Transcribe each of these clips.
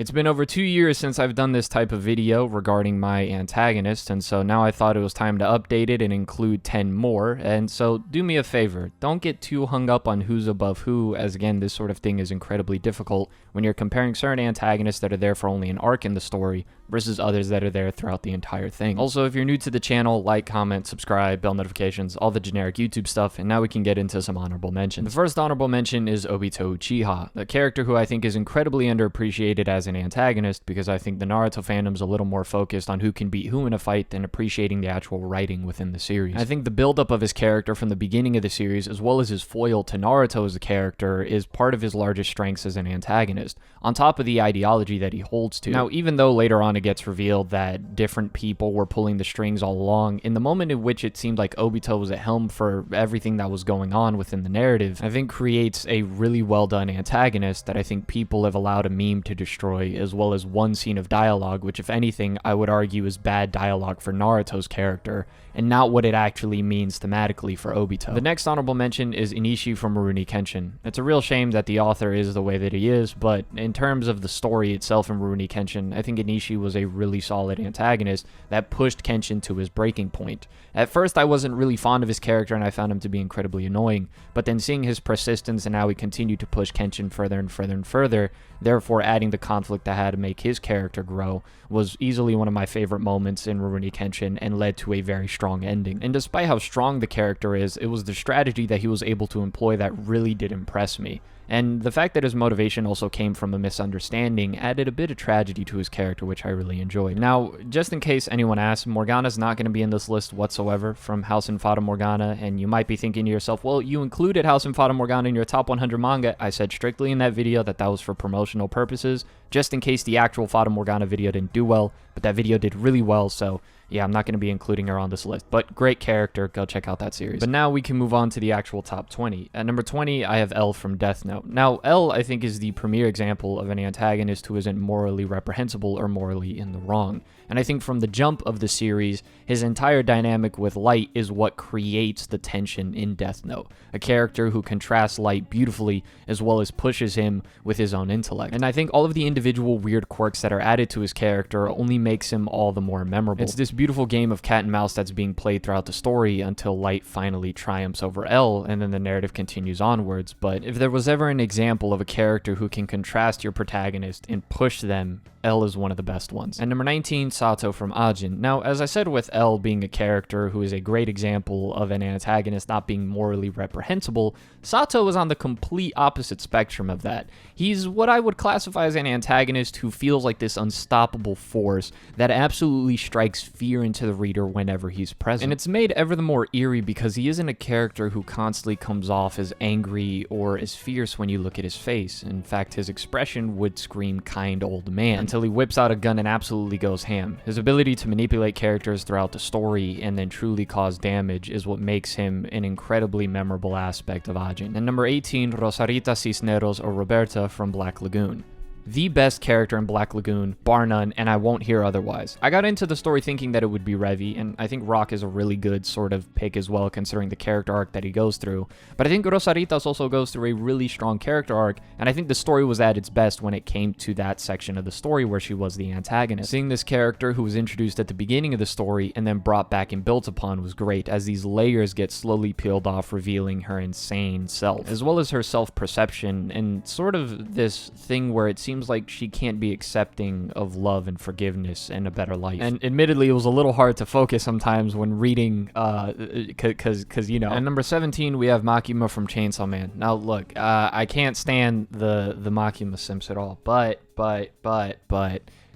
It's been over 2 years since I've done this type of video regarding my antagonist, and so now I thought it was time to update it and include 10 more. And so do me a favor, don't get too hung up on who's above who, as again, this sort of thing is incredibly difficult when you're comparing certain antagonists that are there for only an arc in the story versus others that are there throughout the entire thing. Also, if you're new to the channel, like, comment, subscribe, bell notifications, all the generic YouTube stuff, and now we can get into some honorable mentions. The first honorable mention is Obito Uchiha, a character who I think is incredibly underappreciated as an antagonist because I think the Naruto fandom's a little more focused on who can beat who in a fight than appreciating the actual writing within the series. I think the buildup of his character from the beginning of the series, as well as his foil to Naruto as a character, is part of his largest strengths as an antagonist, on top of the ideology that he holds to. Now, even though later on it gets revealed that different people were pulling the strings all along, in the moment in which it seemed like Obito was at helm for everything that was going on within the narrative, I think creates a really well done antagonist that I think people have allowed a meme to destroy, as well as one scene of dialogue, which if anything, I would argue is bad dialogue for Naruto's character, and not what it actually means thematically for Obito. The next honorable mention is Inishi from Rurouni Kenshin. It's a real shame that the author is the way that he is, but in terms of the story itself in Rurouni Kenshin, I think Inishi was a really solid antagonist that pushed Kenshin to his breaking point. At first, I wasn't really fond of his character and I found him to be incredibly annoying, but then seeing his persistence and how he continued to push Kenshin further and further and further, therefore adding the conflict that had to make his character grow, was easily one of my favorite moments in Rurouni Kenshin and led to a very strong ending. And despite how strong the character is, it was the strategy that he was able to employ that really did impress me. And the fact that his motivation also came from a misunderstanding added a bit of tragedy to his character, which I really enjoyed. Now, just in case anyone asks, Morgana's not going to be in this list whatsoever from House and Fata Morgana, and you might be thinking to yourself, well, you included House and Fata Morgana in your top 100 manga. I said strictly in that video that that was for promotional purposes, just in case the actual Fata Morgana video didn't do well, but that video did really well, so yeah, I'm not going to be including her on this list, but great character, go check out that series. But now we can move on to the actual top 20. At number 20, I have L from Death Note. Now, L, I think, is the premier example of an antagonist who isn't morally reprehensible or morally in the wrong. And I think from the jump of the series, his entire dynamic with Light is what creates the tension in Death Note. A character who contrasts Light beautifully, as well as pushes him with his own intellect. And I think all of the individual weird quirks that are added to his character only makes him all the more memorable. It's this beautiful game of cat and mouse that's being played throughout the story until Light finally triumphs over L, and then the narrative continues onwards. But if there was ever an example of a character who can contrast your protagonist and push them, L is one of the best ones. And number 19, Sato from Ajin. Now, as I said with L being a character who is a great example of an antagonist not being morally reprehensible, Sato is on the complete opposite spectrum of that. He's what I would classify as an antagonist who feels like this unstoppable force that absolutely strikes fear into the reader whenever he's present. And it's made ever the more eerie because he isn't a character who constantly comes off as angry or as fierce when you look at his face. In fact, his expression would scream kind old man, until he whips out a gun and absolutely goes ham. His ability to manipulate characters throughout the story and then truly cause damage is what makes him an incredibly memorable aspect of Ajin. And number 18, Rosarita Cisneros or Roberta from Black Lagoon. The best character in Black Lagoon, bar none, and I won't hear otherwise. I got into the story thinking that it would be Revi, and I think Rock is a really good sort of pick as well, considering the character arc that he goes through. But I think Rosaritas also goes through a really strong character arc, and I think the story was at its best when it came to that section of the story where she was the antagonist. Seeing this character who was introduced at the beginning of the story and then brought back and built upon was great, as these layers get slowly peeled off, revealing her insane self, as well as her self-perception, and sort of this thing where it seems like she can't be accepting of love and forgiveness and a better life. And admittedly, it was a little hard to focus sometimes when reading, cause you know. And number 17, we have Makima from Chainsaw Man. Now look, I can't stand the Makima simps at all, but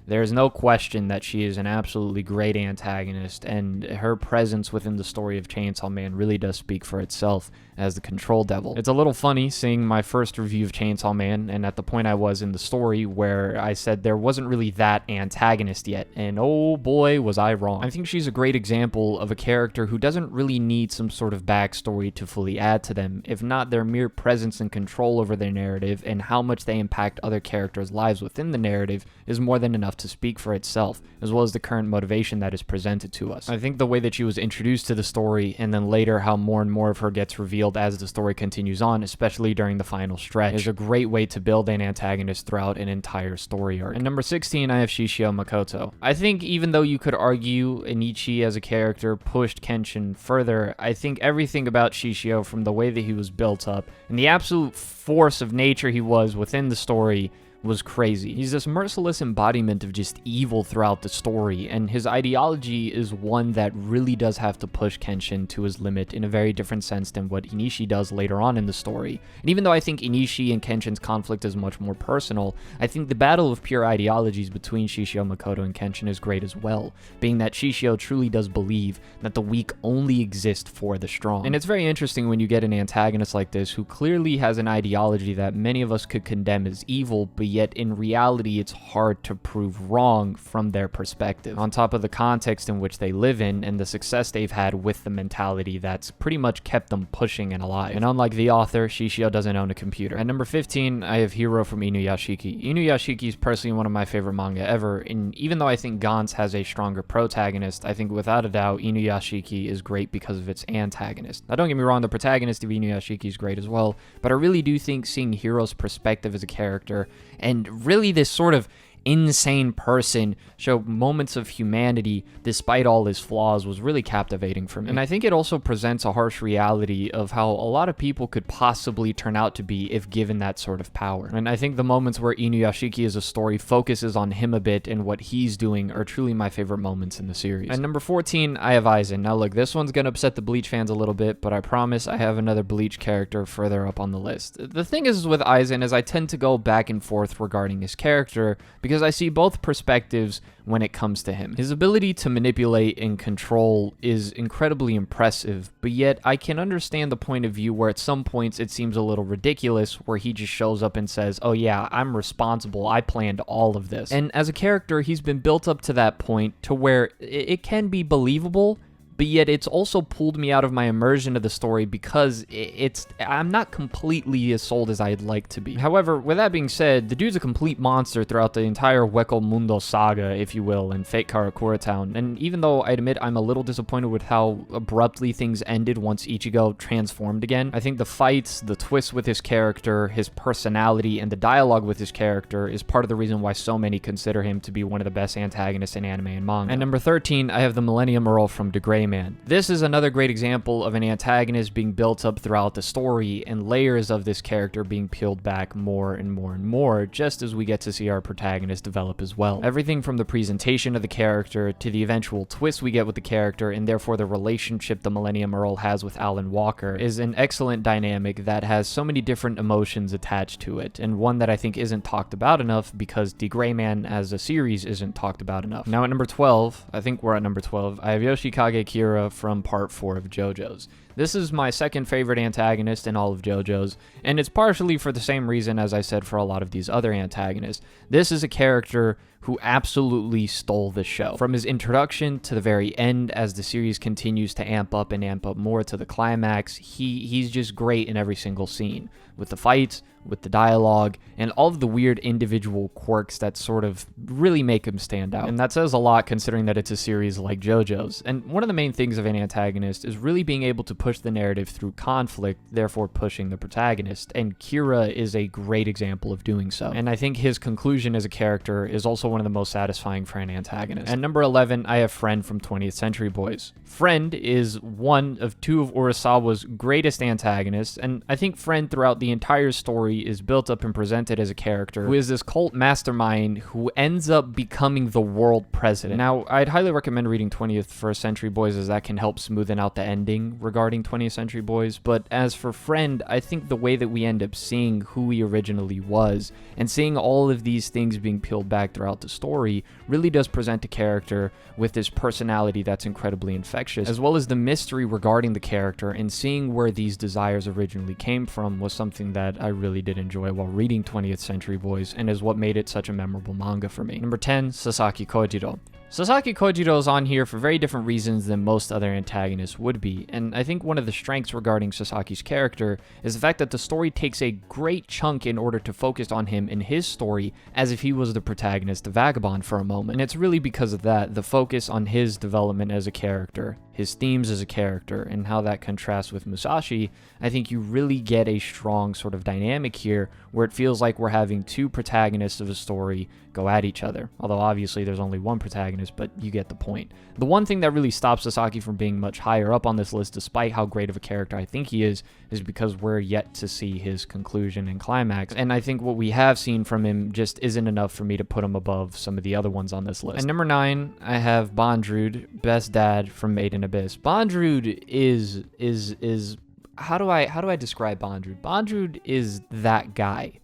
there's no question that she is an absolutely great antagonist, and her presence within the story of Chainsaw Man really does speak for itself as the control devil. It's a little funny seeing my first review of Chainsaw Man, and at the point I was in the story where I said there wasn't really that antagonist yet, and oh boy was I wrong. I think she's a great example of a character who doesn't really need some sort of backstory to fully add to them, if not their mere presence and control over their narrative and how much they impact other characters' lives within the narrative is more than enough enough to speak for itself, as well as the current motivation that is presented to us. I think the way that she was introduced to the story, and then later how more and more of her gets revealed as the story continues on, especially during the final stretch, is a great way to build an antagonist throughout an entire story arc. And number 16, I have Shishio Makoto. I think even though you could argue Inichi as a character pushed Kenshin further, I think everything about Shishio, from the way that he was built up and the absolute force of nature he was within the story, was crazy. He's this merciless embodiment of just evil throughout the story, and his ideology is one that really does have to push Kenshin to his limit in a very different sense than what Inishi does later on in the story. And even though I think Inishi and Kenshin's conflict is much more personal, I think the battle of pure ideologies between Shishio Makoto and Kenshin is great as well, being that Shishio truly does believe that the weak only exist for the strong. And it's very interesting when you get an antagonist like this who clearly has an ideology that many of us could condemn as evil, but yet in reality it's hard to prove wrong from their perspective, on top of the context in which they live in and the success they've had with the mentality that's pretty much kept them pushing and alive. And unlike the author, Shishio doesn't own a computer. At number 15, I have Hiro from Inuyashiki. Inuyashiki is personally one of my favorite manga ever, and even though I think Gantz has a stronger protagonist, I think without a doubt Inuyashiki is great because of its antagonist. Now don't get me wrong, the protagonist of Inuyashiki is great as well, but I really do think seeing Hiro's perspective as a character and really this sort of insane person show moments of humanity despite all his flaws was really captivating for me. And I think it also presents a harsh reality of how a lot of people could possibly turn out to be if given that sort of power. And I think the moments where Inuyashiki as a story focuses on him a bit and what he's doing are truly my favorite moments in the series. At number 14, I have Aizen. Now look, this one's gonna upset the Bleach fans a little bit, but I promise I have another Bleach character further up on the list. The thing is with Aizen is I tend to go back and forth regarding his character because I see both perspectives when it comes to him. His ability to manipulate and control is incredibly impressive, but yet I can understand the point of view where at some points it seems a little ridiculous, where he just shows up and says, oh yeah, I'm responsible, I planned all of this. And as a character, he's been built up to that point to where it can be believable, but yet it's also pulled me out of my immersion of the story because I'm not completely as sold as I'd like to be. However, with that being said, the dude's a complete monster throughout the entire Weko Mundo saga, if you will, in Fate Karakura Town. And even though I admit I'm a little disappointed with how abruptly things ended once Ichigo transformed again, I think the fights, the twists with his character, his personality, and the dialogue with his character is part of the reason why so many consider him to be one of the best antagonists in anime and manga. At number 13, I have the Millennium Earl from The Gray Man. This is another great example of an antagonist being built up throughout the story and layers of this character being peeled back more and more and more, just as we get to see our protagonist develop as well. Everything from the presentation of the character to the eventual twist we get with the character, and therefore the relationship the Millennium Earl has with Alan Walker, is an excellent dynamic that has so many different emotions attached to it, and one that I think isn't talked about enough because The Gray Man as a series isn't talked about enough. Now at number 12, I think we're at number 12, I have Yoshikage Kira from part 4 of JoJo's. This is my second favorite antagonist in all of JoJo's, and it's partially for the same reason as I said for a lot of these other antagonists. This is a character who absolutely stole the show. From his introduction to the very end, as the series continues to amp up and amp up more to the climax, he's just great in every single scene. With the fights, with the dialogue, and all of the weird individual quirks that sort of really make him stand out. And that says a lot considering that it's a series like JoJo's. And one of the main things of an antagonist is really being able to push the narrative through conflict, therefore pushing the protagonist, and Kira is a great example of doing so. And I think his conclusion as a character is also one of the most satisfying for an antagonist. At number 11, I have Friend from 20th Century Boys. Friend is one of two of Urasawa's greatest antagonists, and I think Friend throughout the entire story is built up and presented as a character who is this cult mastermind who ends up becoming the world president. Now, I'd highly recommend reading 21st Century Boys, as that can help smoothen out the ending regarding 20th Century Boys, but as for Friend, I think the way that we end up seeing who he originally was and seeing all of these things being peeled back throughout the story really does present a character with this personality that's incredibly infectious, as well as the mystery regarding the character, and seeing where these desires originally came from was something that I really did enjoy while reading 20th Century Boys, and is what made it such a memorable manga for me. Number 10, Sasaki Kojiro. Sasaki Kojiro is on here for very different reasons than most other antagonists would be, and I think one of the strengths regarding Sasaki's character is the fact that the story takes a great chunk in order to focus on him in his story as if he was the protagonist, the vagabond, for a moment. And it's really because of that, the focus on his development as a character, his themes as a character, and how that contrasts with Musashi. I think you really get a strong sort of dynamic here where it feels like we're having two protagonists of a story go at each other. Although obviously there's only one protagonist, but you get the point. The one thing that really stops Sasaki from being much higher up on this list, despite how great of a character I think he is because we're yet to see his conclusion and climax. And I think what we have seen from him just isn't enough for me to put him above some of the other ones on this list. At number 9, I have Bondrewd, best dad from Made in Abyss. Bondrewd is how do I describe Bondrewd? Bondrewd is that guy.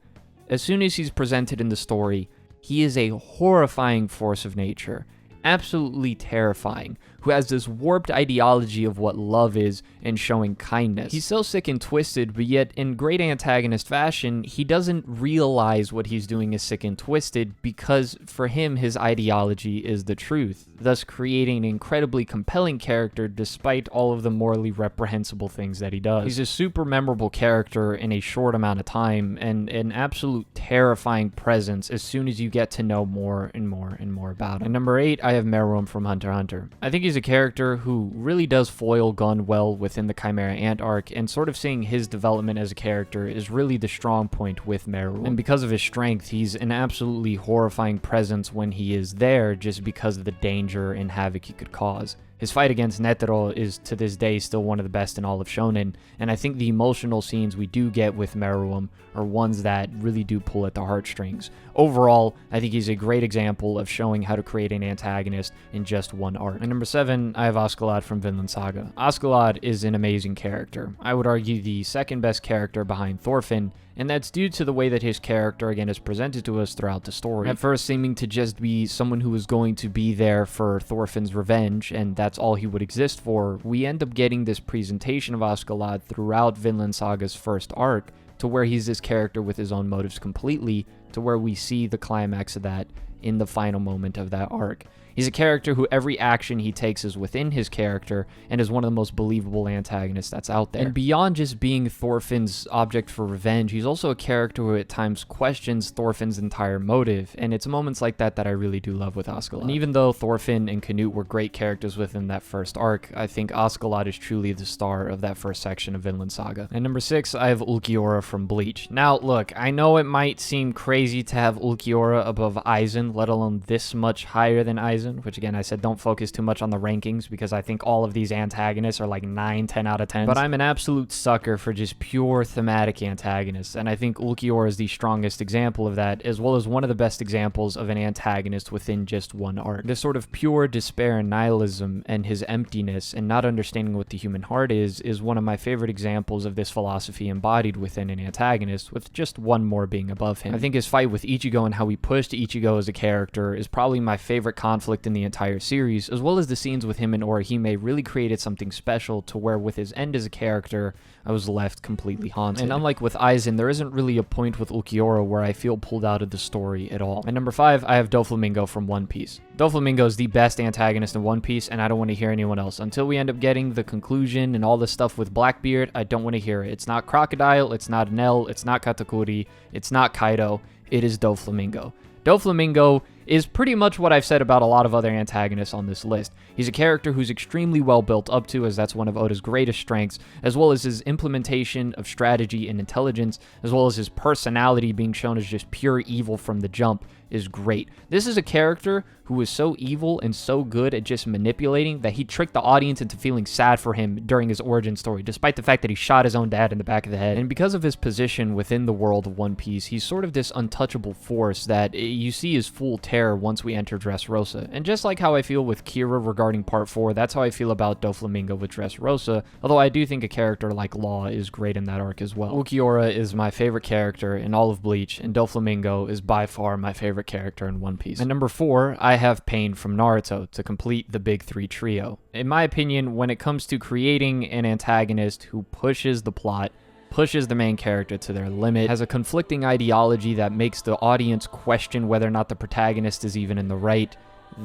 As soon as he's presented in the story, he is a horrifying force of nature, absolutely terrifying, who has this warped ideology of what love is and showing kindness. He's so sick and twisted, but yet in great antagonist fashion, he doesn't realize what he's doing is sick and twisted because for him, his ideology is the truth, thus creating an incredibly compelling character despite all of the morally reprehensible things that he does. He's a super memorable character in a short amount of time and an absolute terrifying presence as soon as you get to know more and more and more about him. At number 8, I have Meruem from Hunter x Hunter. I think he's a character who really does foil Gun well within the Chimera Ant arc, and sort of seeing his development as a character is really the strong point with Meruem. And because of his strength, he's an absolutely horrifying presence when he is there just because of the danger and havoc he could cause. His fight against Netero is to this day still one of the best in all of Shonen, and I think the emotional scenes we do get with Meruem are ones that really do pull at the heartstrings. Overall, I think he's a great example of showing how to create an antagonist in just one arc. At number 7, I have Askeladd from Vinland Saga. Askeladd is an amazing character. I would argue the second best character behind Thorfinn, and that's due to the way that his character again is presented to us throughout the story. At first seeming to just be someone who was going to be there for Thorfinn's revenge, and that's all he would exist for, we end up getting this presentation of Askeladd throughout Vinland Saga's first arc, to where he's this character with his own motives completely, to where we see the climax of that in the final moment of that arc. He's a character who every action he takes is within his character and is one of the most believable antagonists that's out there. And beyond just being Thorfinn's object for revenge, he's also a character who at times questions Thorfinn's entire motive, and it's moments like that that I really do love with Askeladd. And even though Thorfinn and Canute were great characters within that first arc, I think Askeladd is truly the star of that first section of Vinland Saga. And number 6, I have Ulquiorra from Bleach. Now, look, I know it might seem crazy to have Ulquiorra above Aizen, let alone this much higher than Aizen, which again I said don't focus too much on the rankings because I think all of these antagonists are like 9, 10 out of 10. But I'm an absolute sucker for just pure thematic antagonists, and I think Ulquiorra is the strongest example of that, as well as one of the best examples of an antagonist within just one arc. This sort of pure despair and nihilism and his emptiness and not understanding what the human heart is one of my favorite examples of this philosophy embodied within an antagonist, with just one more being above him. I think his fight with Ichigo and how he pushed Ichigo as a character is probably my favorite conflict in the entire series, as well as the scenes with him and Orihime really created something special to where with his end as a character, I was left completely haunted. And unlike with Aizen, there isn't really a point with Ulquiorra where I feel pulled out of the story at all. At number 5, I have Doflamingo from One Piece. Doflamingo is the best antagonist in One Piece, and I don't want to hear anyone else. Until we end up getting the conclusion and all the stuff with Blackbeard, I don't want to hear it. It's not Crocodile, it's not Nell, it's not Katakuri, it's not Kaido, it is Doflamingo. Doflamingo is pretty much what I've said about a lot of other antagonists on this list. He's a character who's extremely well built up to, as that's one of Oda's greatest strengths, as well as his implementation of strategy and intelligence, as well as his personality being shown as just pure evil from the jump is great. This is a character who is so evil and so good at just manipulating that he tricked the audience into feeling sad for him during his origin story, despite the fact that he shot his own dad in the back of the head. And because of his position within the world of One Piece, he's sort of this untouchable force that you see his full terror once we enter Dressrosa. And just like how I feel with Kira regarding Part 4, that's how I feel about Doflamingo with Dressrosa, although I do think a character like Law is great in that arc as well. Ulquiorra is my favorite character in all of Bleach, and Doflamingo is by far my favorite character in One Piece. At number 4, I have Pain from Naruto to complete the big 3 trio. In my opinion, when it comes to creating an antagonist who pushes the plot, pushes the main character to their limit, has a conflicting ideology that makes the audience question whether or not the protagonist is even in the right,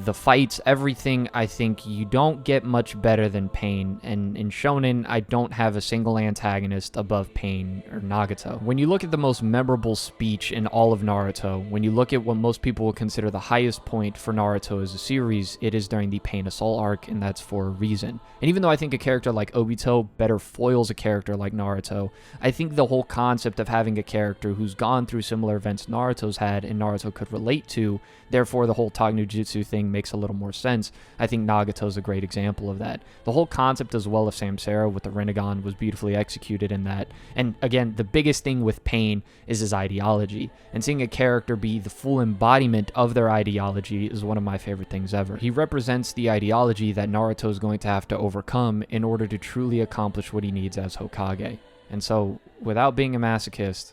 the fights, everything. I think you don't get much better than Pain, and in Shonen, I don't have a single antagonist above Pain or Nagato. When you look at the most memorable speech in all of Naruto, when you look at what most people would consider the highest point for Naruto as a series, it is during the Pain Assault arc, and that's for a reason. And even though I think a character like Obito better foils a character like Naruto, I think the whole concept of having a character who's gone through similar events Naruto's had and Naruto could relate to, therefore the whole Tagnujutsu thing makes a little more sense. I think Nagato's a great example of that. The whole concept as well of Samsara with the Rinnegan was beautifully executed in that. And again, the biggest thing with Pain is his ideology. And seeing a character be the full embodiment of their ideology is one of my favorite things ever. He represents the ideology that Naruto is going to have to overcome in order to truly accomplish what he needs as Hokage. And so, without being a masochist,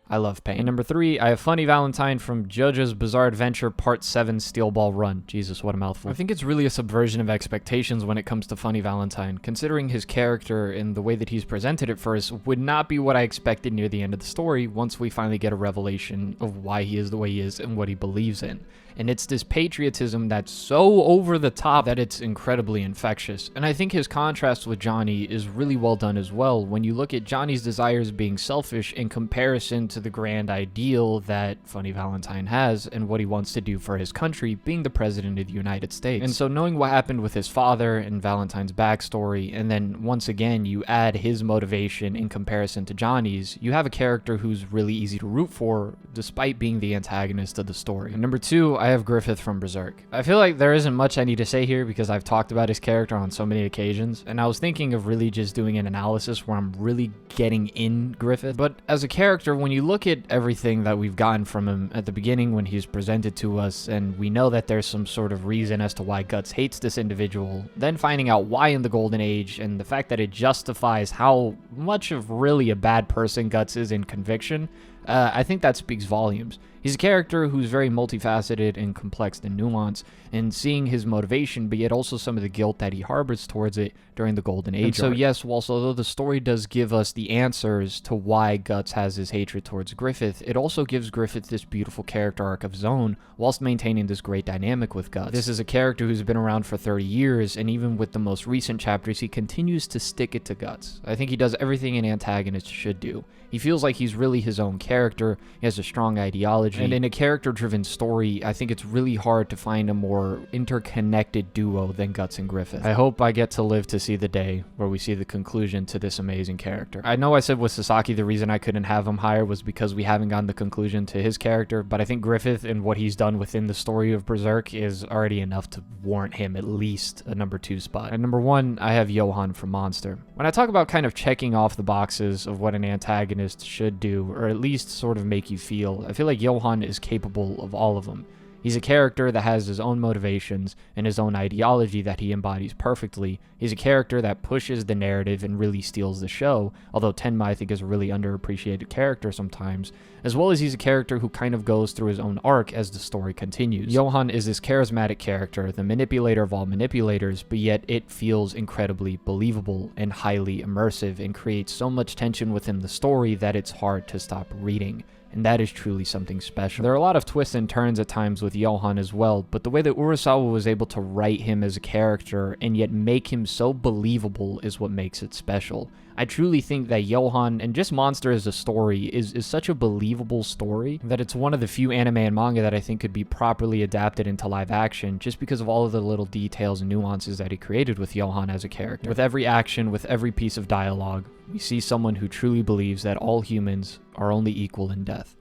I love Pain. And number 3, I have Funny Valentine from JoJo's Bizarre Adventure Part 7 Steel Ball Run. Jesus, what a mouthful. I think it's really a subversion of expectations when it comes to Funny Valentine, considering his character and the way that he's presented at first would not be what I expected near the end of the story once we finally get a revelation of why he is the way he is and what he believes in. And it's this patriotism that's so over the top that it's incredibly infectious. And I think his contrast with Johnny is really well done as well when you look at Johnny's desires being selfish in comparison to the grand ideal that Funny Valentine has and what he wants to do for his country, being the president of the United States. And so knowing what happened with his father and Valentine's backstory, and then once again you add his motivation in comparison to Johnny's, you have a character who's really easy to root for despite being the antagonist of the story. And number 2, I have Griffith from Berserk. I feel like there isn't much I need to say here because I've talked about his character on so many occasions, and I was thinking of really just doing an analysis where I'm really getting in Griffith. But as a character, when you look at everything that we've gotten from him at the beginning when he's presented to us, and we know that there's some sort of reason as to why Guts hates this individual, then finding out why in the Golden Age, and the fact that it justifies how much of really a bad person Guts is in Conviction, I think that speaks volumes. He's a character who's very multifaceted and complex and nuanced, and seeing his motivation, but yet also some of the guilt that he harbors towards it during the Golden Age. And so yes, whilst although the story does give us the answers to why Guts has his hatred towards Griffith, it also gives Griffith this beautiful character arc of his own, whilst maintaining this great dynamic with Guts. This is a character who's been around for 30 years, and even with the most recent chapters, he continues to stick it to Guts. I think he does everything an antagonist should do. He feels like he's really his own character, he has a strong ideology, and in a character-driven story, I think it's really hard to find a more interconnected duo than Guts and Griffith. I hope I get to live to see the day where we see the conclusion to this amazing character. I know I said with Sasaki the reason I couldn't have him higher was because we haven't gotten the conclusion to his character, but I think Griffith and what he's done within the story of Berserk is already enough to warrant him at least a number 2 spot. At number 1, I have Johan from Monster. When I talk about kind of checking off the boxes of what an antagonist should do, or at least sort of make you feel, I feel like Johan is capable of all of them. He's a character that has his own motivations and his own ideology that he embodies perfectly. He's a character that pushes the narrative and really steals the show, although Tenma I think is a really underappreciated character sometimes, as well as he's a character who kind of goes through his own arc as the story continues. Johan is this charismatic character, the manipulator of all manipulators, but yet it feels incredibly believable and highly immersive and creates so much tension within the story that it's hard to stop reading. And that is truly something special. There are a lot of twists and turns at times with Johan as well, but the way that Urasawa was able to write him as a character and yet make him so believable is what makes it special. I truly think that Johan, and just Monster as a story, is such a believable story that it's one of the few anime and manga that I think could be properly adapted into live action just because of all of the little details and nuances that he created with Johan as a character. With every action, with every piece of dialogue, we see someone who truly believes that all humans are only equal in death.